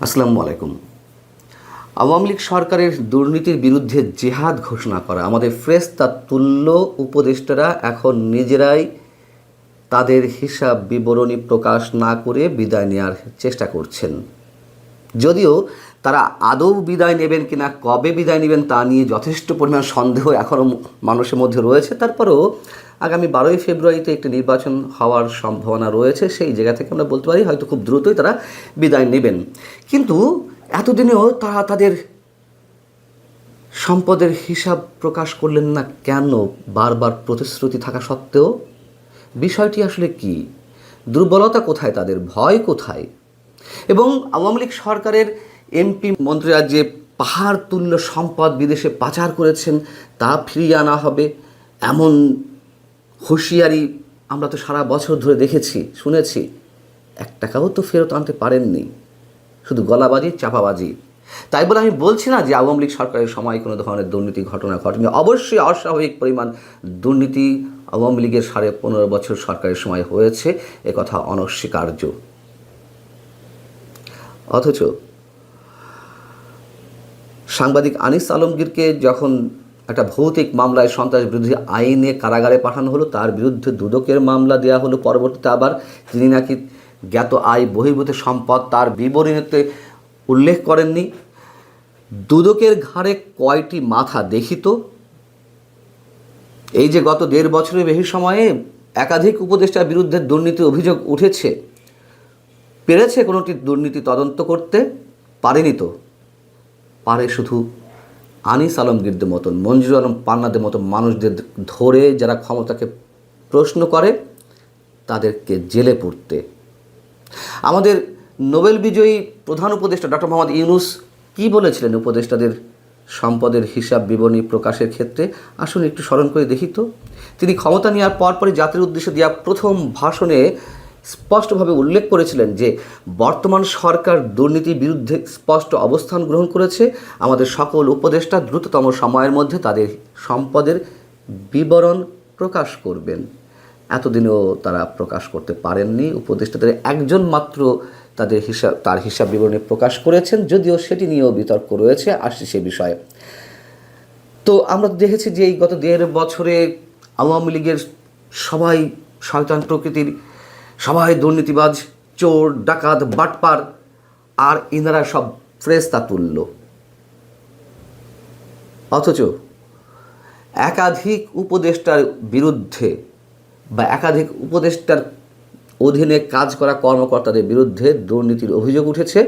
আসসালামু আলাইকুম। আওয়ামী লীগ সরকারের দুর্নীতির বিরুদ্ধে জেহাদ ঘোষণা করা আমাদের ফেরেশতা তুল্য উপদেষ্টারা এখন নিজেরাই তাদের হিসাব বিবরণী প্রকাশ না করে বিদায় নেওয়ার চেষ্টা করছেন। যদিও তারা আদৌ বিদায় নেবেন কিনা, কবে বিদায় নেবেন তা নিয়ে যথেষ্ট পরিমাণ সন্দেহ এখনও মানুষের মধ্যে রয়েছে। তারপরেও আগামী 12ই ফেব্রুয়ারিতে একটি নির্বাচন হওয়ার সম্ভাবনা রয়েছে। সেই জায়গা থেকে আমরা বলতে পারি হয়তো খুব দ্রুতই তারা বিদায় নেবেন। কিন্তু এতদিনেও তারা তাদের সম্পদের হিসাব প্রকাশ করলেন না কেন? বারবার প্রতিশ্রুতি থাকা সত্ত্বেও বিষয়টি আসলে কি? দুর্বলতা কোথায়, তাদের ভয় কোথায়? এবং আওয়ামী লীগ সরকারের এমপি মন্ত্রীরা যে পাহাড় তুল্য সম্পদ বিদেশে পাচার করেছেন তা ফিরিয়ে আনা হবে এমন হুঁশিয়ারি আমরা তো সারা বছর ধরে দেখেছি, শুনেছি। 1 টাকাও তো ফেরত আনতে পারেননি, শুধু গলাবাজি, চাপাবাজি। তাই বলে আমি বলছি না যে আওয়ামী লীগ সরকারের সময় কোনো ধরনের দুর্নীতি ঘটনা ঘটেনি। অবশ্যই অস্বাভাবিক পরিমাণ দুর্নীতি আওয়ামী লীগের 15.5 বছর সরকারের সময় হয়েছে, একথা অনস্বীকার্য। অথচ সাংবাদিক আনিস আলমগীরকে যখন একটা ভৌতিক মামলায় সন্ত্রাস বিরোধী আইনে কারাগারে পাঠানো হলো, তার বিরুদ্ধে দুদকের মামলা দেওয়া হলো। পরবর্তীতে আবার তিনি নাকি জ্ঞাত আয় বহির্ভূত সম্পদ তার বিবরণীতে উল্লেখ করেননি। দুদকের ঘাড়ে কয়টি মাথা দেখিত? এই যে গত 1.5 বছরের বেশি সময়ে একাধিক উপদেষ্টার বিরুদ্ধে দুর্নীতি অভিযোগ উঠেছে, পেরেছে কোনোটি দুর্নীতি তদন্ত করতে? পারেনি তো। পারে শুধু আনিস আলমগীরদের মতন, মঞ্জুর আলম পান্নাদের মতো মানুষদের ধরে যারা ক্ষমতাকে প্রশ্ন করে তাদেরকে জেলে পুরতে। আমাদের নোবেল বিজয়ী প্রধান উপদেষ্টা ডক্টর মোহাম্মদ ইউনূস কী বলেছিলেন উপদেষ্টাদের সম্পদের হিসাব বিবরণী প্রকাশের ক্ষেত্রে? আসুন একটু স্মরণ করে দেখি তো। তিনি ক্ষমতা নেওয়ার পরপরই জাতির উদ্দেশ্যে দেওয়া প্রথম ভাষণে স্পষ্টভাবে উল্লেখ করেছিলেন যে বর্তমান সরকার দুর্নীতির বিরুদ্ধে স্পষ্ট অবস্থান গ্রহণ করেছে। আমাদের সকল উপদেষ্টা দ্রুততম সময়ের মধ্যে তাদের সম্পদের বিবরণ প্রকাশ করবেন। এতদিনেও তারা প্রকাশ করতে পারেননি। উপদেষ্টাদের একজন মাত্র তার হিসাব বিবরণী প্রকাশ করেছেন, যদিও সেটি নিয়েও বিতর্ক রয়েছে, আসছে সে বিষয়ে। তো আমরা দেখেছি যে এই গত 1.5 বছরে আওয়ামী লীগের সবাই শয়তান প্রকৃতির, সবাই দুর্নীতিবাজ, চোর, ডাকাত, বাটপার, আর ইনারা সব ফেরেশতা তুল্য। অথচ একাধিক উপদেষ্টার বিরুদ্ধে বা একাধিক উপদেষ্টার অধীনে কাজ করা কর্মকর্তাদের বিরুদ্ধে দুর্নীতির অভিযোগ উঠেছে।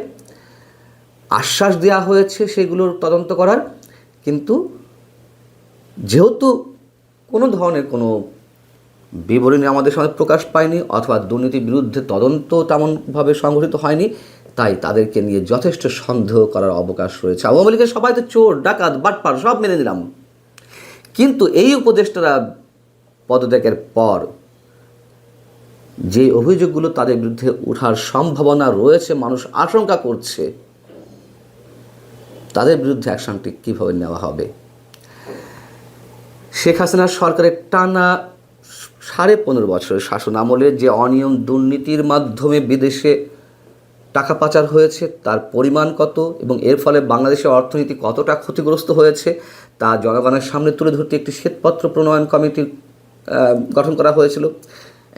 আশ্বাস দেওয়া হয়েছে সেগুলোর তদন্ত করার, কিন্তু যেহেতু কোনো ধরনের কোনো বিবরণী আমাদের সামনে প্রকাশ পায়নি অথবা দুর্নীতির বিরুদ্ধে তদন্ত তেমনভাবে সংগঠিত হয়নি, তাই তাদেরকে নিয়ে যথেষ্ট সন্দেহ করার অবকাশ রয়েছে। আওয়ামী লীগের সবাই তো চোর, ডাকাত, বাটপার, সব মেনে নিলাম, কিন্তু এই উপদেষ্টারা পদত্যাগের পর যে অভিযোগগুলো তাদের বিরুদ্ধে ওঠার সম্ভাবনা রয়েছে, মানুষ আশঙ্কা করছে, তাদের বিরুদ্ধে অ্যাকশনটি কীভাবে নেওয়া হবে? শেখ হাসিনার সরকারের টানা 15.5 বছরের শাসন আমলে যে অনিয়ম দুর্নীতির মাধ্যমে বিদেশে টাকা পাচার হয়েছে তার পরিমাণ কত এবং এর ফলে বাংলাদেশের অর্থনীতি কতটা ক্ষতিগ্রস্ত হয়েছে তা জনগণের সামনে তুলে ধরতে একটি শ্বেতপত্র প্রণয়ন কমিটি গঠন করা হয়েছিল।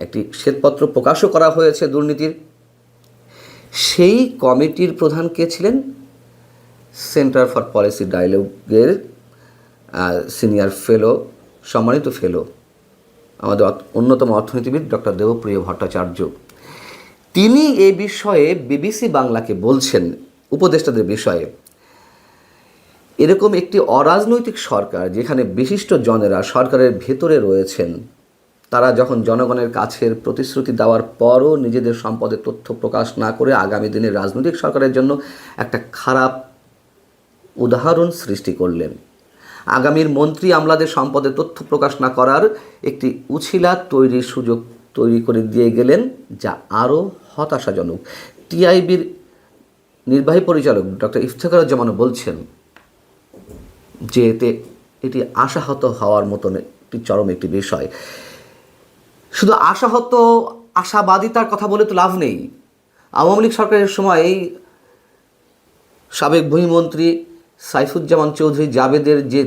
একটি শ্বেতপত্র প্রকাশও করা হয়েছে দুর্নীতির। সেই কমিটির প্রধান কে ছিলেন? সেন্টার ফর পলিসি ডায়ালগের সিনিয়র ফেলো, সম্মানিত ফেলো, আমাদের অন্যতম অর্থনীতিবিদ ডক্টর দেবপ্রিয় ভট্টাচার্য। তিনি এই বিষয়ে বিবিসি বাংলাকে বলছেন, উপদেষ্টাদের বিষয়ে, এরকম একটি অরাজনৈতিক সরকার যেখানে বিশিষ্ট জনেরা সরকারের ভেতরে রয়েছেন, তারা যখন জনগণের কাছের প্রতিশ্রুতি দেওয়ার পরও নিজেদের সম্পদের তথ্য প্রকাশ না করে আগামী দিনের রাজনৈতিক সরকারের জন্য একটা খারাপ উদাহরণ সৃষ্টি করলেন। আগামীর মন্ত্রী আমলাদের সম্পদের তথ্য প্রকাশ না করার একটি উছিলা তৈরির সুযোগ তৈরি করে দিয়ে গেলেন, যা আরও হতাশাজনক। টিআইবির নির্বাহী পরিচালক ডক্টর ইফতেখারুজ্জামানও বলছেন যে এটি আশাহত হওয়ার মতন একটি চরম একটি বিষয়। শুধু আশাহত, আশাবাদিতার কথা বলে তো লাভ নেই। আওয়ামী লীগ সরকারের সময় সাবেক ভূমিমন্ত্রী সাইফুজ্জামান চৌধুরী জাবেদের যে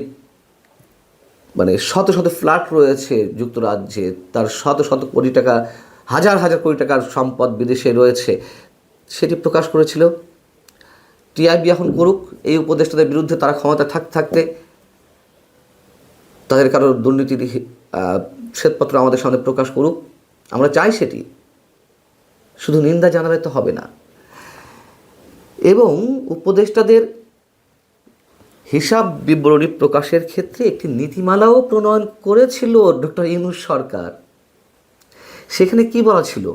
শত শত ফ্ল্যাট রয়েছে যুক্তরাজ্যে, তার শত শত কোটি টাকা, হাজার হাজার কোটি টাকার সম্পদ বিদেশে রয়েছে, সেটি প্রকাশ করেছিল। টিআইবি এখন করুক, এই উপদেষ্টাদের বিরুদ্ধে তারা ক্ষমতা থাকতে তাদের কারোর দুর্নীতির শ্বেতপত্র আমাদের সামনে প্রকাশ করুক, আমরা চাই সেটি। শুধু নিন্দা জানালে তো হবে না। এবং উপদেষ্টাদের হিসাব বিবরণী প্রকাশের ক্ষেত্রে একটি নীতিমালাও প্রণয়ন করেছিল ডক্টর ইউনূস সরকার। সেখানে কি বলা ছিল?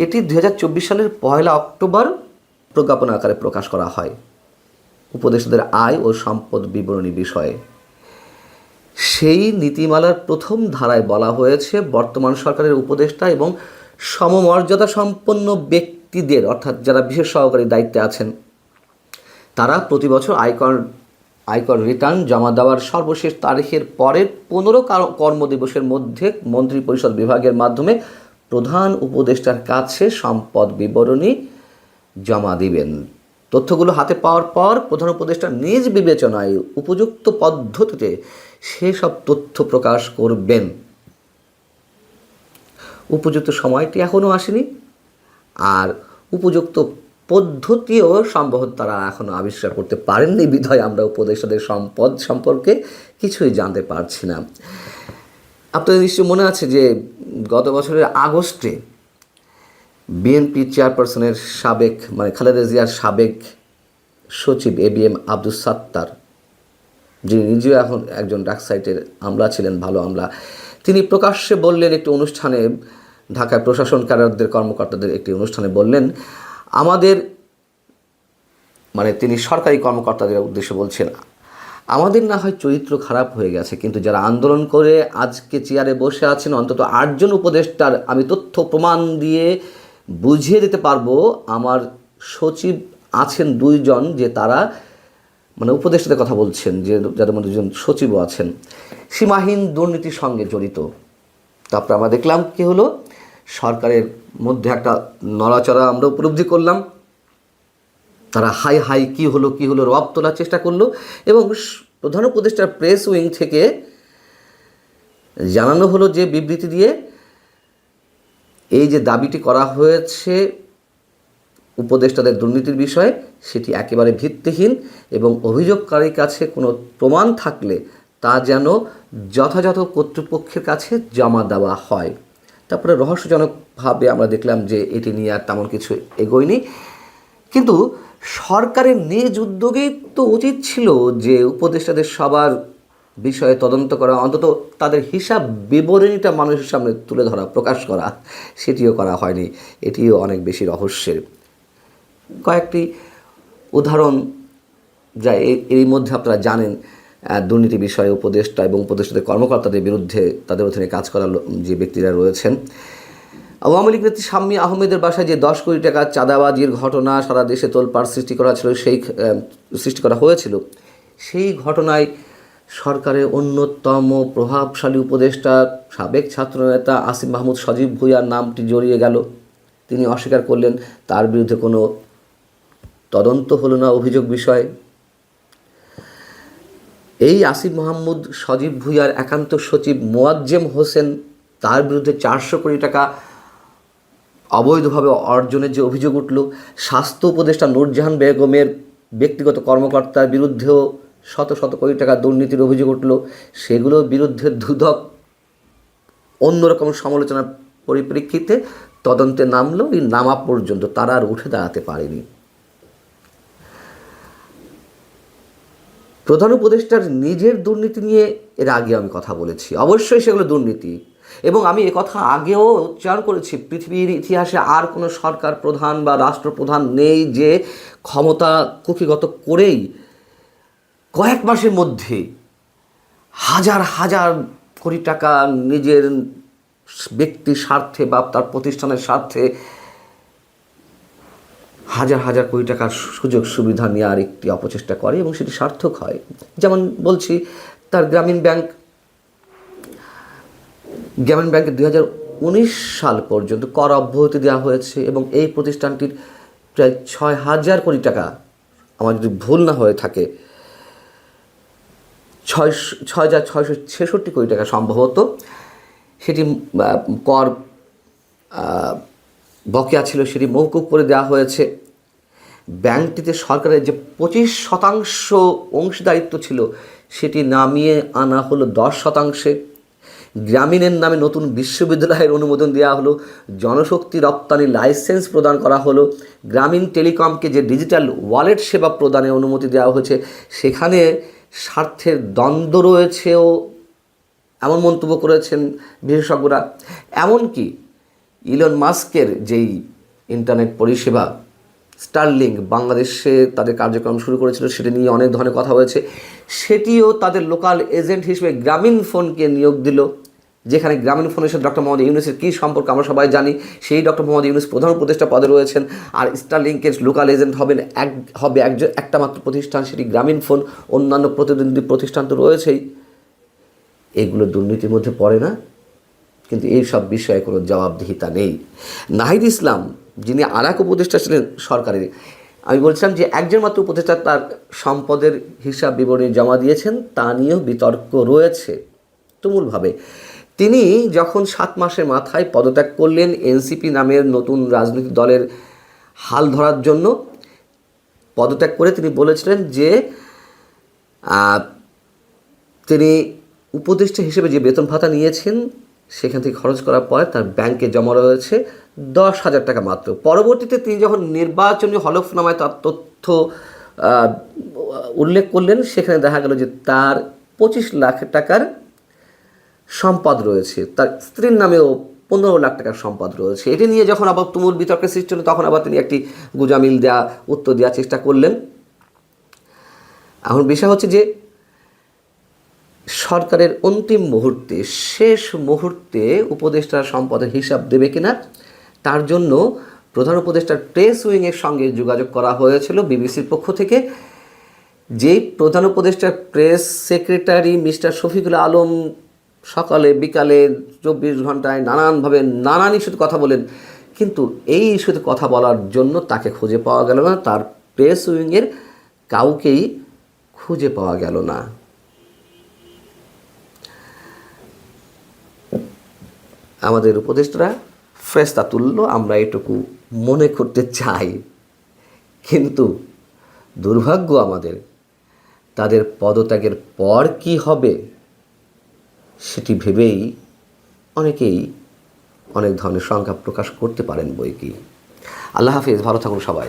এটি 2024 সালের 1 অক্টোবর প্রজ্ঞাপন আকারে প্রকাশ করা হয় উপদেষ্টাদের আয় ও সম্পদ বিবরণী বিষয়ে। সেই নীতিমালার প্রথম ধারায় বলা হয়েছে, বর্তমান সরকারের উপদেষ্টা এবং সমমর্যাদা সম্পন্ন ব্যক্তিদের, অর্থাৎ যারা বিশেষ সহকারী দায়িত্বে আছেন, তারা প্রতি বছর আয়কর রিটার্ন জমা দেওয়ার সর্বশেষ তারিখের পরের 15 কর্মদিবসের মধ্যে মন্ত্রিপরিষদ বিভাগের মাধ্যমে প্রধান উপদেষ্টার কাছে সম্পদ বিবরণী জমা দিবেন। তথ্যগুলো হাতে পাওয়ার পর প্রধান উপদেষ্টা নিজ বিবেচনায় উপযুক্ত পদ্ধতিতে সেসব তথ্য প্রকাশ করবেন। উপযুক্ত সময়টি এখনও আসেনি, আর উপযুক্ত পদ্ধতিও সম্ভবত তারা এখনও আবিষ্কার করতে পারেননি, বিধায় আমরা উপদেষ্টাদের সম্পদ সম্পর্কে কিছুই জানতে পারছি না। আপনাদের নিশ্চয়ই মনে আছে যে গত বছরের আগস্টে বিএনপি চেয়ারপারসনের সাবেক খালেদা জিয়ার সাবেক সচিব ABM আব্দুস সাত্তার, যিনি নিজেও এখন একজন ডাকসাইটের আমলা ছিলেন, ভালো আমলা, তিনি প্রকাশ্যে বললেন একটি অনুষ্ঠানে, ঢাকায় প্রশাসন ক্যাডারদের কর্মকর্তাদের একটি অনুষ্ঠানে বললেন, আমাদের তিনি সরকারি কর্মকর্তাদের উদ্দেশ্যে বলছেন, আমাদের না হয় চরিত্র খারাপ হয়ে গেছে, কিন্তু যারা আন্দোলন করে আজকে চেয়ারে বসে আছেন অন্তত 8 জন উপদেষ্টার আমি তথ্য প্রমাণ দিয়ে বুঝিয়ে দিতে পারবো। আমার সচিব আছেন 2 জন, যে তারা উপদেষ্টাদের কথা বলছেন, যে যাদের মধ্যে 2 জন সচিবও আছেন, সীমাহীন দুর্নীতির সঙ্গে জড়িত। তারপর আমরা দেখলাম কি হলো, সরকারের মধ্যে একটা নড়াচড়া আমরা উপলব্ধি করলাম। তারা হাই হাই কি হলো রব তোলার চেষ্টা করলো, এবং প্রধান উপদেষ্টার প্রেস উইং থেকে জানানো হলো যে বিবৃতি দিয়ে, এই যে দাবিটি করা হয়েছে উপদেষ্টাদের দুর্নীতির বিষয়ে, সেটি একেবারে ভিত্তিহীন, এবং অভিযোগকারীর কাছে কোনো প্রমাণ থাকলে তা যেন যথাযথ কর্তৃপক্ষের কাছে জমা দেওয়া হয়। তারপরে রহস্যজনকভাবে আমরা দেখলাম যে এটি নিয়ে আর তেমন কিছু এগোয়নি। কিন্তু সরকারের নিজ উদ্যোগেই তো উচিত ছিল যে উপদেষ্টাদের সবার বিষয়ে তদন্ত করা, অন্তত তাদের হিসাব বিবরণীটা মানুষের সামনে তুলে ধরা, প্রকাশ করা, সেটিও করা হয়নি। এটিও অনেক বেশি রহস্যের। কয়েকটি উদাহরণ যা এর মধ্যে আপনারা জানেন, দুর্নীতি বিষয়ে উপদেষ্টা এবং উপদেষ্টাদের কর্মকর্তাদের বিরুদ্ধে তাদের অধীনে কাজ করা যে ব্যক্তিরা রয়েছেন, আওয়ামী লীগ নেত্রী শাম্মী আহমেদের বাসায় যে 10 কোটি টাকা চাঁদাবাজির ঘটনা সারা দেশে তোলপাড় সৃষ্টি করা হয়েছিল, সেই ঘটনায় সরকারের অন্যতম প্রভাবশালী উপদেষ্টা সাবেক ছাত্রনেতা আসিফ মাহমুদ সজীব ভুঁইয়ার নামটি জড়িয়ে গেল। তিনি অস্বীকার করলেন, তার বিরুদ্ধে কোনো তদন্ত হলো না অভিযোগ বিষয়ে। এই আসিফ মাহমুদ সজীব ভুঁইয়ার একান্ত সচিব মোয়াজ্জেম হোসেন, তার বিরুদ্ধে 400 কোটি টাকা অবৈধভাবে অর্জনের যে অভিযোগ উঠল, স্বাস্থ্য উপদেষ্টা নূরজাহান বেগমের ব্যক্তিগত কর্মকর্তার বিরুদ্ধেও শত শত কোটি টাকা দুর্নীতির অভিযোগ উঠল, সেগুলোর বিরুদ্ধে দুদক অন্যরকম সমালোচনার পরিপ্রেক্ষিতে তদন্তে নামলো। এই নামা পর্যন্ত তারা আর উঠে দাঁড়াতে পারেনি। প্রধান উপদেষ্টার নিজের দুর্নীতি নিয়ে এর আগে আমি কথা বলেছি, অবশ্যই সেগুলো দুর্নীতি, এবং আমি কথা আগেও উচ্চারণ করেছি, পৃথিবীর ইতিহাসে আর কোনো সরকার প্রধান বা রাষ্ট্রপ্রধান নেই যে ক্ষমতা কুক্ষিগত করেই কয়েক মাসের মধ্যে হাজার হাজার কোটি টাকা নিজের ব্যক্তির স্বার্থে বা তার প্রতিষ্ঠানের স্বার্থে হাজার হাজার কোটি টাকার সুযোগ সুবিধা নেওয়ার একটি অপচেষ্টা করে এবং সেটি সার্থক হয়। যেমন বলছি, তার গ্রামীণ ব্যাংকে 2019 সাল পর্যন্ত কর অব্যাহতি দেওয়া হয়েছে, এবং এই প্রতিষ্ঠানটির প্রায় 6,000 কোটি টাকা আমার যদি ভুল না হয়ে থাকে 6,666 কোটি টাকা সম্ভবত, সেটি কর বকেয়া ছিল, সেটি মওকুফ করে দেওয়া হয়েছে। ব্যাংকটিতে সরকারের যে 25% অংশীদারিত্ব ছিল সেটি নামিয়ে আনা হলো 10%। গ্রামীণের নামে নতুন বিশ্ববিদ্যালয়ের অনুমোদন দেওয়া হলো, জনশক্তি রপ্তানি লাইসেন্স প্রদান করা হলো, গ্রামীণ টেলিকমকে যে ডিজিটাল ওয়ালেট সেবা প্রদানের অনুমতি দেওয়া হয়েছে সেখানে স্বার্থের দ্বন্দ্ব রয়েছেও, এমন মন্তব্য করেছেন বিশেষজ্ঞরা। এমনকি ইলন মাস্কের যেই ইন্টারনেট পরিষেবা স্টারলিংক বাংলাদেশে তাদের কার্যক্রম শুরু করেছিল, সেটি নিয়ে অনেক ধরনের কথা হয়েছে। সেটিও তাদের লোকাল এজেন্ট হিসেবে গ্রামীণ ফোনকে নিয়োগ দিল, যেখানে গ্রামীণ ফোনের সাথে ডক্টর মোহাম্মদ ইউনূসের কী সম্পর্ক আমরা সবাই জানি। সেই ডক্টর মোহাম্মদ ইউনূস প্রধান উপদেষ্টা পদে রয়েছেন, আর স্টারলিংকের লোকাল এজেন্ট হবে একটা মাত্র প্রতিষ্ঠান, সেটি গ্রামীণ ফোন। অন্যান্য প্রতিদ্বন্দ্বী প্রতিষ্ঠান তো রয়েছেই। এগুলো দুর্নীতির মধ্যে পড়ে না, কিন্তু এই সব বিষয়ে কোনো জবাবদিহিতা নেই। নাহিদ ইসলাম, যিনি আর এক উপদেষ্টা ছিলেন সরকারের, আমি বলছিলাম যে একজন মাত্র উপদেষ্টা তার সম্পদের হিসাব বিবরণী জমা দিয়েছেন, তা নিয়েও বিতর্ক রয়েছে তুমুলভাবে। তিনি যখন 7 মাসের মাথায় পদত্যাগ করলেন এনসিপি নামের নতুন রাজনৈতিক দলের হাল ধরার জন্য, পদত্যাগ করে তিনি বলেছিলেন যে তিনি উপদেষ্টা হিসেবে যে বেতন ভাতা নিয়েছেন সেখান থেকে খরচ করার পরে তার ব্যাংকে জমা রয়েছে 10,000 টাকা মাত্র। পরবর্তীতে তিনি যখন নির্বাচনী হলফনামায় তার তথ্য উল্লেখ করলেন, সেখানে দেখা গেল যে তার 25 লাখ টাকার সম্পদ রয়েছে, তার স্ত্রীর নামেও 15 লাখ টাকার সম্পদ রয়েছে। এটি নিয়ে যখন আবার তুমুল বিতর্কের সৃষ্টি হলো, তখন আবার তিনি একটি গুজামিল উত্তর দেওয়ার চেষ্টা করলেন। এখন বিষয় হচ্ছে যে সরকারের অন্তিম মুহূর্তে, শেষ মুহূর্তে উপদেষ্টার সম্পদের হিসাব দেবে কিনা, তার জন্য প্রধান উপদেষ্টার প্রেস উইংয়ের সঙ্গে যোগাযোগ করা হয়েছিল বিবিসির পক্ষ থেকে। যেই প্রধান উপদেষ্টার press secretary mister Shafiqul Alam সকালে বিকালে 24 ঘন্টায় নানানভাবে নানান ইস্যুতে কথা বলেন, কিন্তু এই ইস্যুতে কথা বলার জন্য তাকে খুঁজে পাওয়া গেল না, তার প্রেস উইংয়ের কাউকেই খুঁজে পাওয়া গেল না। আমাদের উপদেষ্টারা ফেরেশতা তুল্য, আমরা এটুকু মনে করতে চাই, কিন্তু দুর্ভাগ্য আমাদের, তাদের পদত্যাগের পর কি হবে সেটি ভেবেই অনেকেই অনেক ধরনের শঙ্কা প্রকাশ করতে পারেন বই কি। আল্লাহ হাফিজ, ভালো থাকুন সবাই।